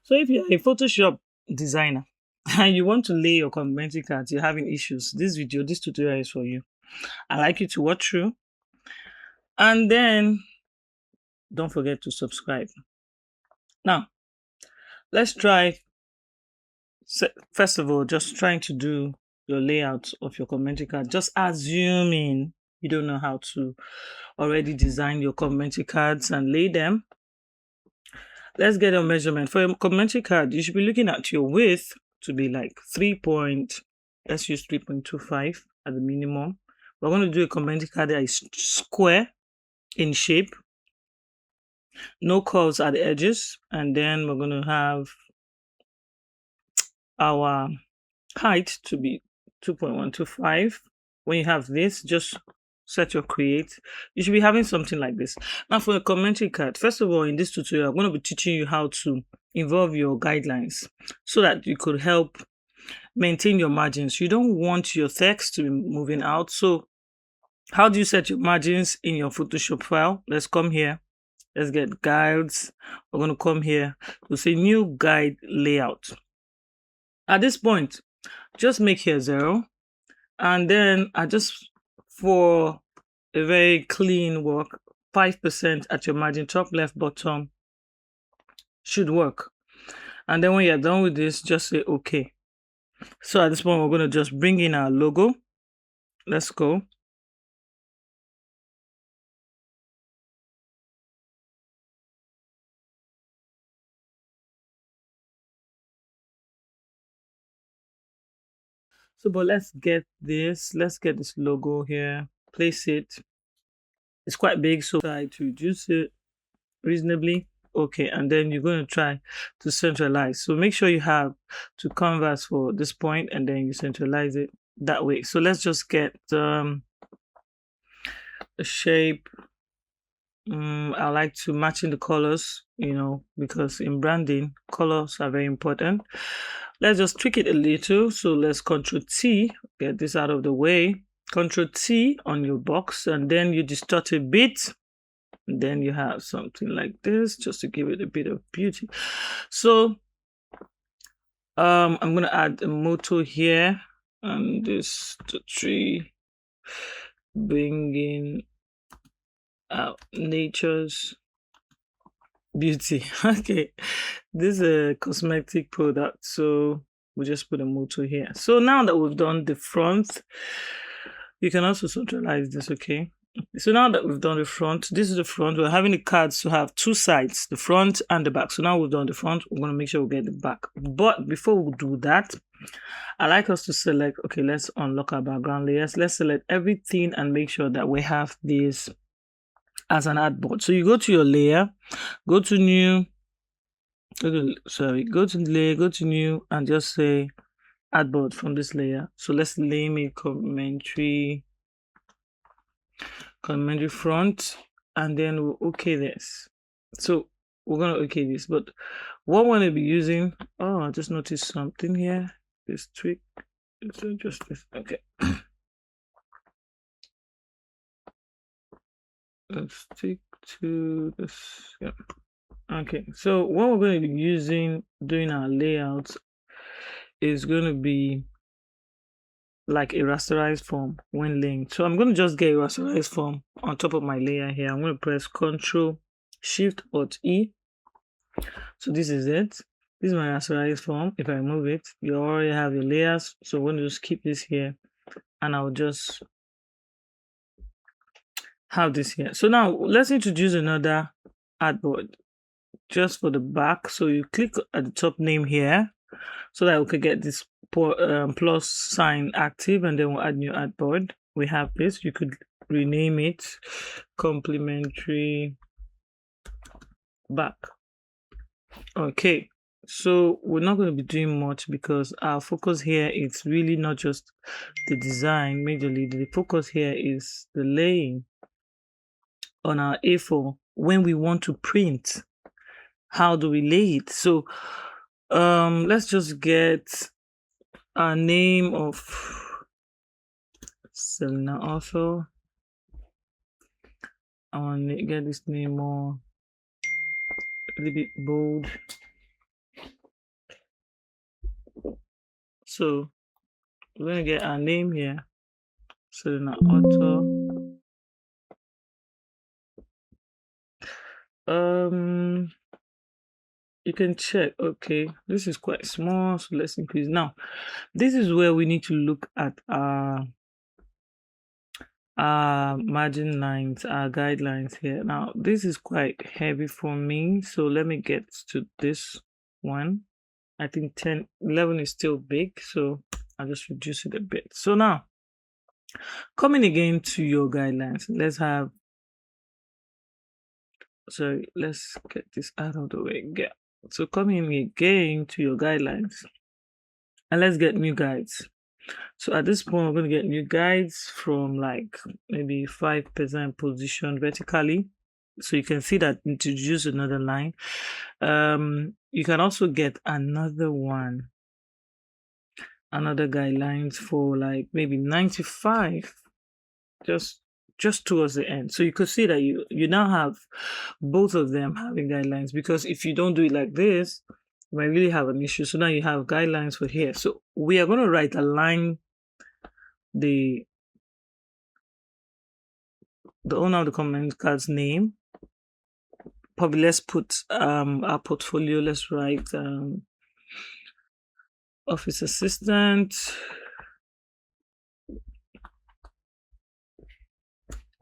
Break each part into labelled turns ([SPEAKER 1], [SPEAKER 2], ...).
[SPEAKER 1] So if you're a Photoshop designer and you want to lay your complimentary cards, you're having issues, this tutorial is for you. I'd like you to watch through, and then don't forget to subscribe. Now, let's try, first of all, just trying to do your layout of your complimentary card. Just assuming you don't know how to already design your complimentary cards and lay them. Let's get a measurement. For your complimentary card, you should be looking at your width to be like let's use 3.25 at the minimum. We're going to do a complimentary card that is square in shape, no curves at the edges, and then we're going to have our height to be 2.125. When you have this, just set your create. You should be having something like this. Now for a commentary card, first of all, in this tutorial, I'm going to be teaching you how to involve your guidelines so that you could help maintain your margins. You don't want your text to be moving out. So how do you set your margins in your Photoshop file? Let's come here. Let's get guides. We're going to come here. We'll say new guide layout. At this point, just make here 0. And then for a very clean work, 5% at your margin, top left, bottom should work. And then when you're done with this, just say OK. So at this point, we're going to just bring in our logo. Let's go. So, but let's get this logo here, place it. It's quite big, so try to reduce it reasonably. Okay, and then you're going to try to centralize. So make sure you have to canvas for this point, and then you centralize it that way. So let's just get a shape. I like to match in the colors, because in branding, colors are very important. Let's just tweak it a little. So let's Control T, get this out of the way. Control T on your box, and then you distort a bit. And then you have something like this, just to give it a bit of beauty. So I'm going to add a motto here, and this the tree, bringing out nature's beauty. Okay, this is a cosmetic product, so we'll just put a motto here. So now that we've done the front, you can also centralize this. Okay, so now that we've done the front, this is the front. We're having the cards to have two sides, the front and the back. So now we've done the front, we're going to make sure we get the back. But before we do that, I like us to select, okay, let's unlock our background layers. Let's select everything and make sure that we have this as an artboard. So you go to your layer, go to new, go to layer, go to new, and just say artboard from this layer. So let's name it commentary front, and then we'll okay this. So we're gonna okay this, but what we're gonna be using, I just noticed something here, this tweak. So just this. Okay. Let's stick to this. Yeah. Okay, so what we're going to be using doing our layouts is going to be like a rasterized form when laying. So I'm going to just get a rasterized form on top of my layer here. I'm going to press Ctrl Shift Alt E. So this is it. This is my rasterized form. If I move it, you already have your layers. So I'm going to just keep this here, and I'll just have this here. So now let's introduce another artboard just for the back. So you click at the top name here so that we could get this plus sign active, and then we'll add new artboard. We have this. You could rename it complementary back. Okay, so we're not going to be doing much because our focus here is really not just the design majorly. The focus here is the laying on our A4 when we want to print. How do we lay it? So let's just get a name of Selena author. I want to get this name more a little bit bold. So we're going to get our name here. So then our author. You can check. Okay, this is quite small, so let's increase. Now, this is where we need to look at our margin lines, our guidelines here. Now, this is quite heavy for me, so let me get to this one. I think 10, 11 is still big, so I'll just reduce it a bit. So now, coming again to your guidelines, let's get this out of the way. Yeah. So coming again to your guidelines, and let's get new guides. So at this point, we're going to get new guides from like maybe 5% position vertically. So you can see that to use another line. You can also get another guidelines for like maybe 95, just towards the end. So you could see that you now have both of them having guidelines, because if you don't do it like this, you might really have an issue. So now you have guidelines for here. So we are going to align the owner of the comment card's name. Probably let's put our portfolio, let's write office assistant.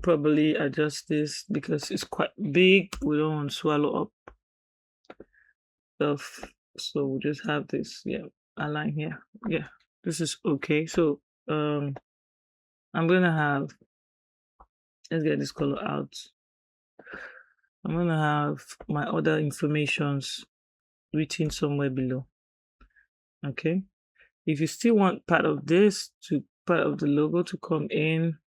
[SPEAKER 1] Probably adjust this because it's quite big. We don't want to swallow up stuff. So we'll just have this, align here. Yeah, this is okay. So I'm gonna have, let's get this color out. I'm gonna have my other informations written somewhere below. Okay. If you still want part of the logo to come in,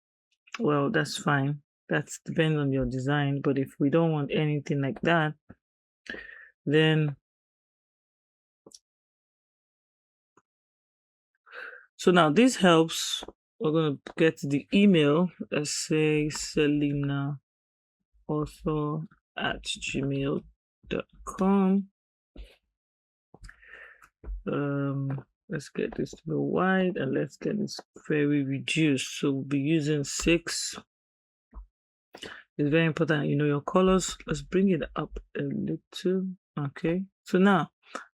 [SPEAKER 1] well, that's fine. That depends on your design. But if we don't want anything like that, then so now this helps. We're gonna get the email. Let's say Selena author at gmail.com. Let's get this to be wide and let's get this very reduced. So we'll be using 6. It's very important you know your colors. Let's bring it up a little. Okay. So now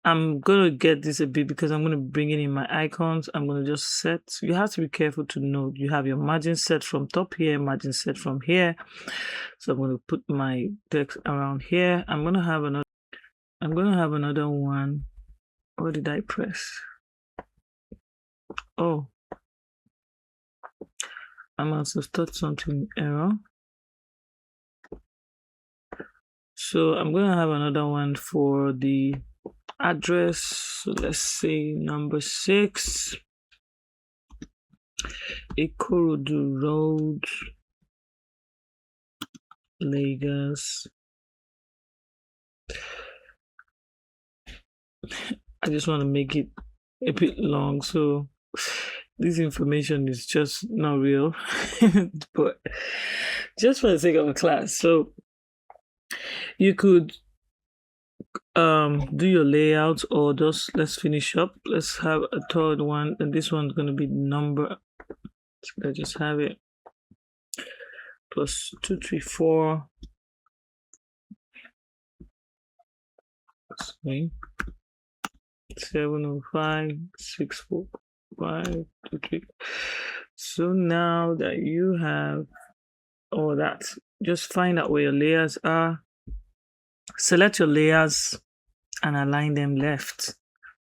[SPEAKER 1] I'm gonna get this a bit because I'm gonna bring it in my icons. I'm gonna just set. You have to be careful to note you have your margin set from top here, margin set from here. So I'm gonna put my text around here. I'm gonna have another one. What did I press? Oh, I must have start something error. So I'm gonna have another one for the address. So let's say number 6, Ikorodu Road, Lagos. I just want to make it a bit long, so this information is just not real, but just for the sake of a class. So you could do your layout, or just let's finish up. Let's have a third one, and this one's going to be number. Let's just have it plus 234. Okay. 705 645 23. So now that you have all that, just find out where your layers are, select your layers and align them left.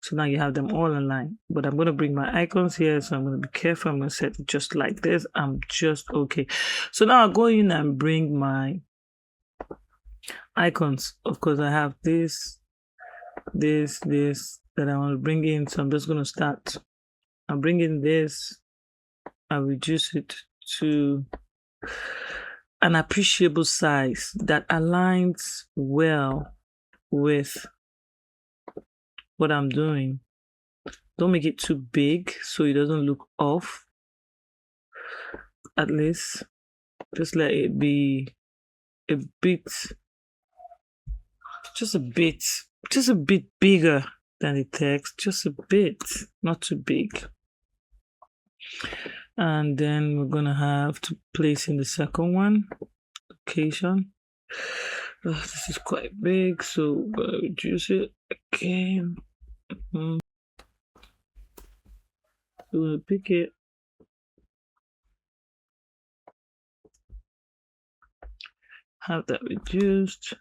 [SPEAKER 1] So now you have them all aligned. But I'm going to bring my icons here, so I'm going to be careful. I'm going to set it just like this. I'm just okay. So now I'll go in and bring my icons. Of course, I have this that I want to bring in. So I'm just going to start. I'm bringing this. I'll reduce it to an appreciable size that aligns well with what I'm doing. Don't make it too big so it doesn't look off. At least just let it be a bit, just a bit bigger. than the text, just a bit, not too big. And then we're gonna have to place in the second one, location. This is quite big, so we're gonna reduce it again. We're gonna pick it. Have that reduced.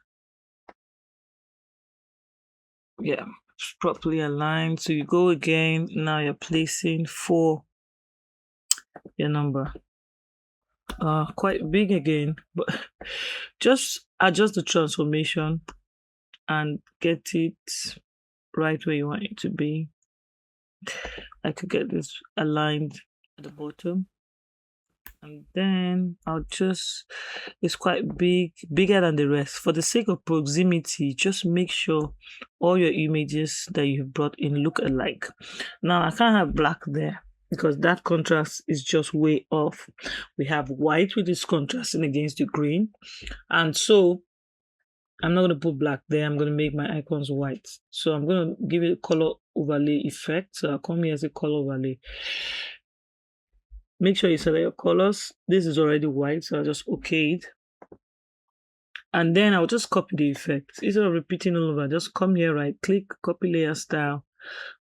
[SPEAKER 1] Yeah, it's properly aligned. So you go again. Now you're placing for your number. Quite big again, but just adjust the transformation and get it right where you want it to be. I could get this aligned at the bottom. And then it's quite big, bigger than the rest. For the sake of proximity, just make sure all your images that you've brought in look alike. Now, I can't have black there because that contrast is just way off. We have white, which is contrasting against the green. And so I'm not going to put black there. I'm going to make my icons white. So I'm going to give it a color overlay effect. So I'll come here as a color overlay. Make sure you select your colors. This is already white, so I'll just OK it. And then I'll just copy the effect. Instead of repeating all over, just come here, right click, copy layer style,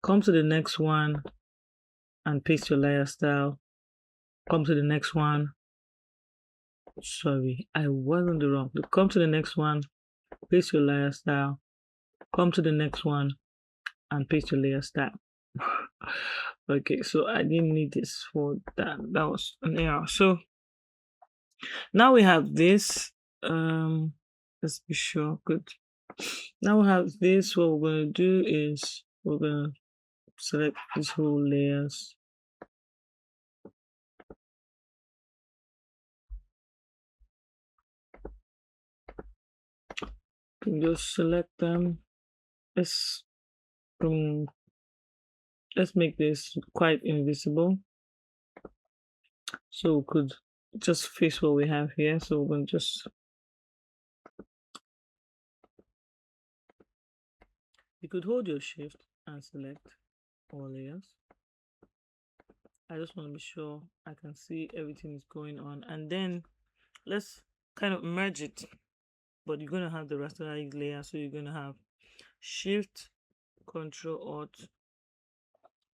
[SPEAKER 1] come to the next one and paste your layer style. Come to the next one. Sorry, I was on the wrong. Come to the next one, paste your layer style. Come to the next one and paste your layer style. Okay, so I didn't need this for that. That was an error. So now we have this. Let's be sure. Good. Now we have this. What we're going to do is we're going to select these whole layers. You can just select them. Let's make this quite invisible, so we could just face what we have here. So we're going to just, you could hold your shift and select all layers. I just want to be sure I can see everything is going on, and then let's kind of merge it. But you're going to have the rasterized layer, so you're going to have Shift, Control, Alt,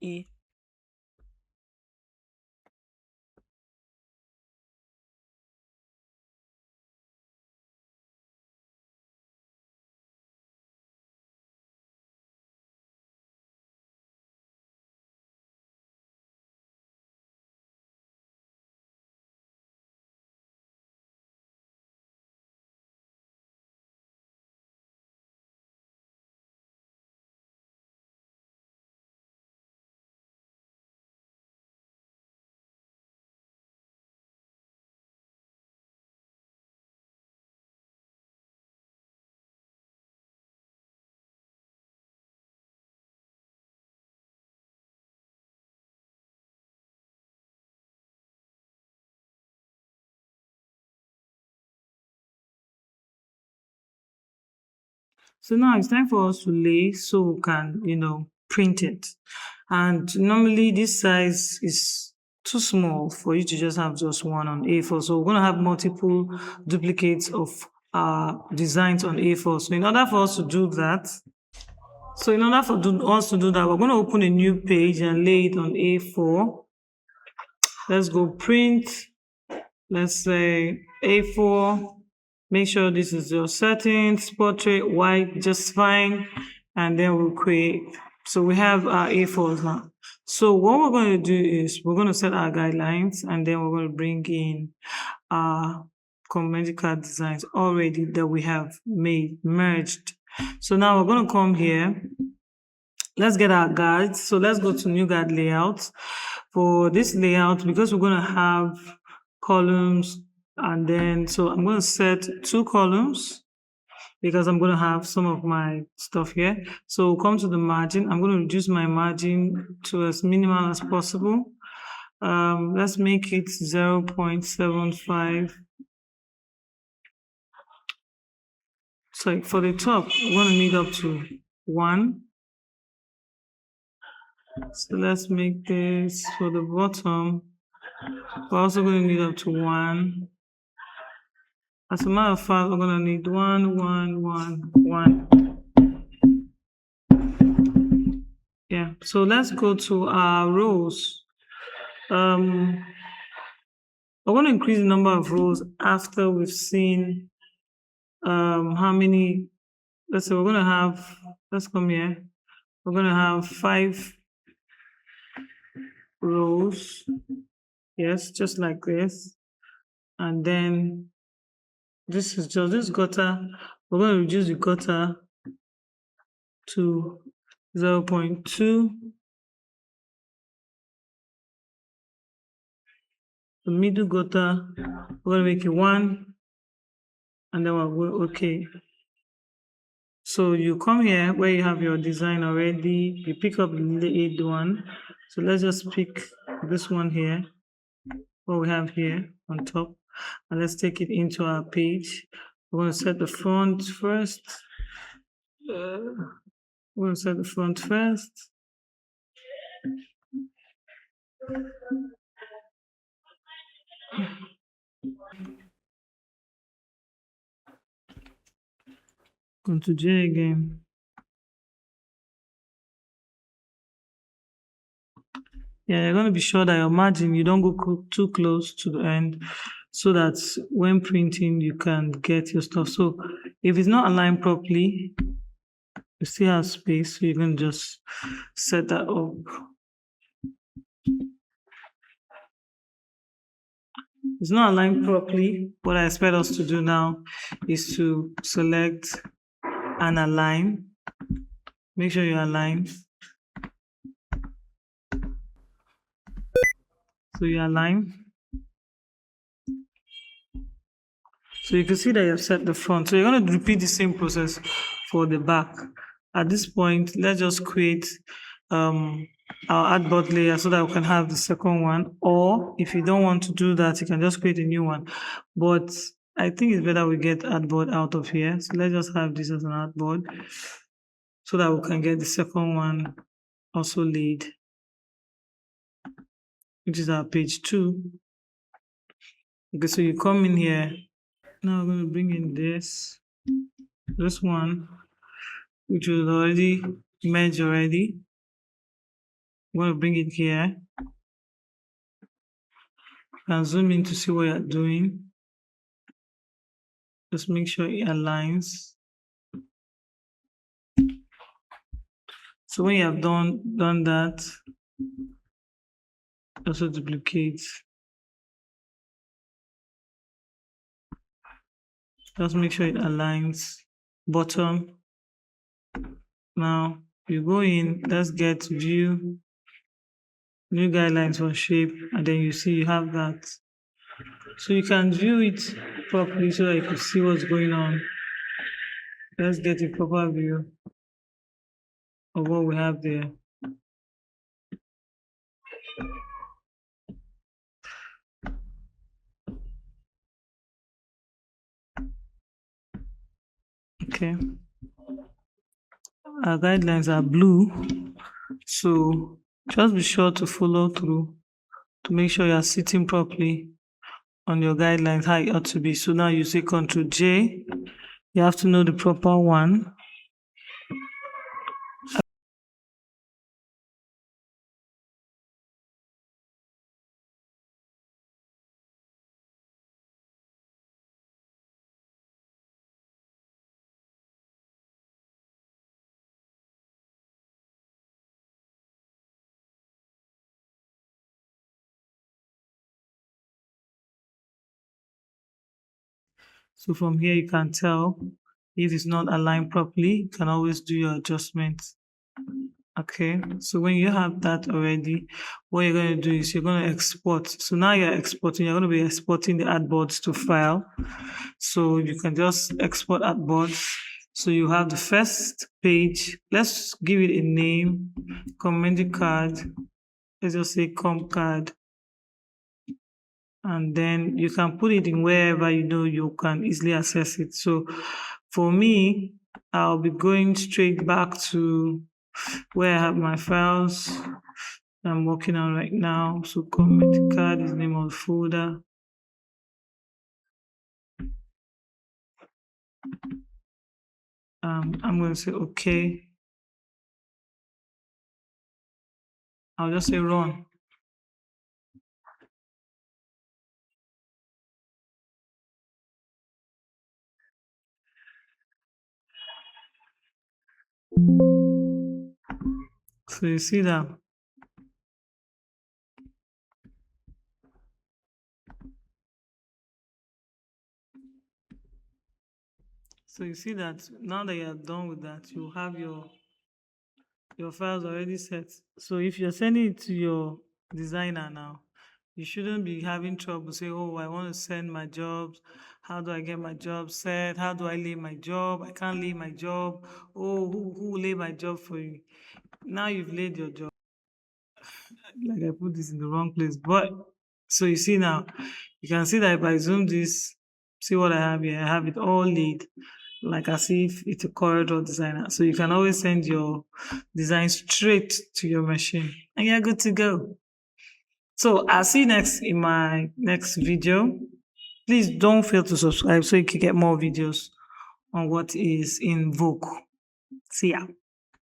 [SPEAKER 1] E. So now it's time for us to lay so we can, print it. And normally this size is too small for you to just have just one on A4. So we're going to have multiple duplicates of designs on A4. So in order for us to do that, we're going to open a new page and lay it on A4. Let's go print. Let's say A4. Make sure this is your settings, portrait, white, just fine. And then we'll create. So we have our A4s now. So what we're going to do is we're going to set our guidelines, and then we're going to bring in our CMYK card designs already that we have merged. So now we're going to come here. Let's get our guides. So let's go to new guide layout. For this layout, because we're going to have columns, and then so I'm going to set 2 columns because I'm going to have some of my stuff here. So come to the margin. I'm going to reduce my margin to as minimal as possible. Let's make it 0.75. So for the top, we're going to need up to 1. So let's make this for the bottom. We're also going to need up to 1. As a matter of fact, we're going to need 1, 1, 1, 1. Yeah, so let's go to our rows. We're going to increase the number of rows after we've seen how many. Let's say we're going to have, let's come here. We're going to have 5 rows. Yes, just like this. And then this is just this gutter. We're going to reduce the gutter to 0.2. The middle gutter, we're going to make it 1. And then we'll go OK. So you come here where you have your design already. You pick up the lead one. So let's just pick this one here, what we have here on top. And let's take it into our page. We're going to set the font first. We're going to set the font first. Go to J again. Yeah, you're going to be sure that your margin, you don't go too close to the end so that when printing, you can get your stuff. So if it's not aligned properly, you still have space, so you can just set that up. It's not aligned properly. What I expect us to do now is to select and align. Make sure you align. So you align. So you can see that you've set the front. So you're going to repeat the same process for the back. At this point, let's just create our artboard layer so that we can have the second one. Or if you don't want to do that, you can just create a new one. But I think it's better we get artboard out of here. So let's just have this as an artboard so that we can get the second one also laid, which is our page 2. Okay, so you come in here. Now I'm going to bring in this one, which was already merged already. I'm going to bring it here. You can zoom in to see what you're doing. Just make sure it aligns. So when you have done that, also duplicate. Just make sure it aligns. Bottom. Now you go in, let's get view, new guidelines for shape, and then you see you have that. So you can view it properly so that you can see what's going on. Let's get a proper view of what we have there. Okay. Our guidelines are blue, so just be sure to follow through to make sure you are sitting properly on your guidelines how it ought to be. So now you say Ctrl J. You have to know the proper one. So from here you can tell if it's not aligned properly. You can always do your adjustments. Okay, so when you have that already, what you're going to do is you're going to export. So now you're exporting, you're going to be exporting the artboards to file. So you can just export artboards. So you have the first page. Let's give it a name, commenting card. Let's just say com card. And then you can put it in wherever you know you can easily access it. So for me, I'll be going straight back to where I have my files I'm working on right now. So comment card is the name of the folder. I'm going to say okay. I'll just say run. So you see that. So you see that now that you're done with that, you have your files already set. So if you're sending it to your designer now, you shouldn't be having trouble say, oh, I want to send my jobs. How do I get my job set? How do I lay my job? I can't lay my job. Oh, who will lay my job for you? Now you've laid your job. Like I put this in the wrong place. But so you see now, you can see that if I zoom this, see what I have here. I have it all laid, like as if it's a corridor designer. So you can always send your design straight to your machine and you're good to go. So I'll see you next in my next video. Please don't fail to subscribe so you can get more videos on what is in vogue. See ya.